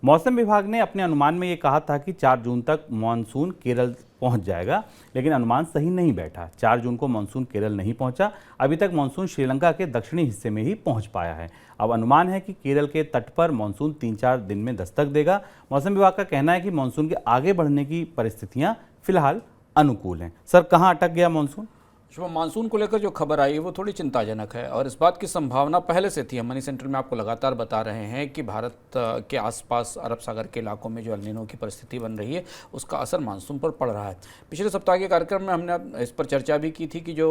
मौसम विभाग ने अपने अनुमान में ये कहा था कि 4 जून तक मानसून केरल पहुंच जाएगा, लेकिन अनुमान सही नहीं बैठा। 4 जून को मानसून केरल नहीं पहुंचा। अभी तक मानसून श्रीलंका के दक्षिणी हिस्से में ही पहुंच पाया है। अब अनुमान है कि केरल के तट पर मानसून 3-4 दिन में दस्तक देगा। मौसम विभाग का कहना है कि मानसून के आगे बढ़ने की परिस्थितियां फिलहाल अनुकूल हैं। सर, कहां अटक गया मानसून? शुभम, मानसून को लेकर जो खबर आई है वो थोड़ी चिंताजनक है और इस बात की संभावना पहले से थी। हम मनी सेंटर में आपको लगातार बता रहे हैं कि भारत के आसपास अरब सागर के इलाकों में जो एल नीनो की परिस्थिति बन रही है उसका असर मानसून पर पड़ रहा है। पिछले सप्ताह के कार्यक्रम में हमने इस पर चर्चा भी की थी कि जो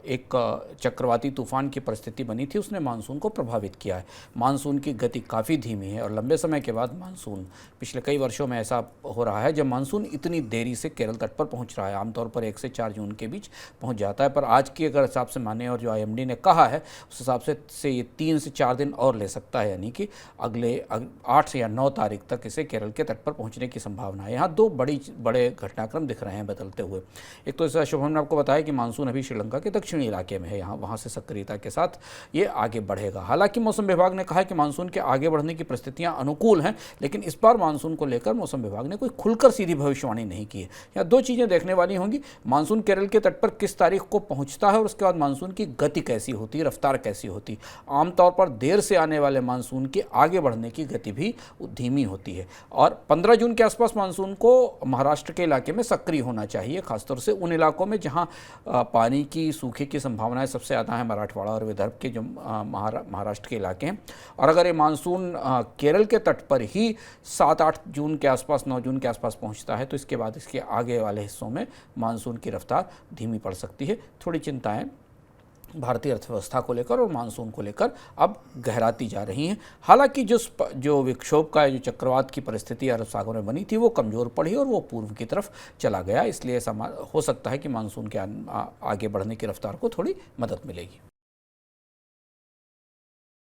एक चक्रवाती तूफान की परिस्थिति बनी थी उसने मानसून को प्रभावित किया है। मानसून की गति काफ़ी धीमी है और लंबे समय के बाद मानसून, पिछले कई वर्षों में ऐसा हो रहा है जब मानसून इतनी देरी से केरल तट पर पहुँच रहा है। आमतौर पर 1 से 4 जून के बीच पहुंच जाता है, पर आज की अगर हिसाब से माने और जो आईएमडी ने कहा है उस हिसाब से ये 3 से 4 दिन और ले सकता है, यानी कि अगले 8 या 9 तारीख तक इसे केरल के तट पर पहुंचने की संभावना है। यहाँ 2 बड़े घटनाक्रम दिख रहे हैं बदलते हुए। एक तो इस शुभम ने आपको बताया कि मानसून अभी श्रीलंका के दक्षिणी इलाके में है, वहाँ से सक्रियता के साथ ये आगे बढ़ेगा। हालांकि मौसम विभाग ने कहा है कि मानसून के आगे बढ़ने की परिस्थितियाँ अनुकूल हैं, लेकिन इस बार मानसून को लेकर मौसम विभाग ने कोई खुलकर सीधी भविष्यवाणी नहीं की है। यहाँ 2 चीज़ें देखने वाली होंगी, मानसून केरल के तट पर किस तारीख को पहुंचता है और उसके बाद मानसून की गति कैसी होती है, रफ्तार कैसी होती। आमतौर पर देर से आने वाले मानसून के आगे बढ़ने की गति भी धीमी होती है और 15 जून के आसपास मानसून को महाराष्ट्र के इलाके में सक्रिय होना चाहिए, खासतौर से उन इलाकों में जहां पानी की सूखे की संभावनाएं सबसे ज़्यादा है, मराठवाड़ा और विदर्भ के जो महाराष्ट्र के इलाके हैं। और अगर ये मानसून केरल के तट पर ही 7-8 जून के आसपास, 9 जून के आसपास पहुंचता है तो इसके बाद इसके आगे वाले हिस्सों में मानसून की रफ्तार धीमी पड़ सकती है। थोड़ी चिंताएं भारतीय अर्थव्यवस्था को लेकर और मानसून को लेकर अब गहराती जा रही हैं। हालांकि जो विक्षोभ का, जो चक्रवात की परिस्थिति अरब सागर में बनी थी वो कमज़ोर पड़ी और वो पूर्व की तरफ चला गया, इसलिए ऐसा हो सकता है कि मानसून के आगे बढ़ने की रफ्तार को थोड़ी मदद मिलेगी।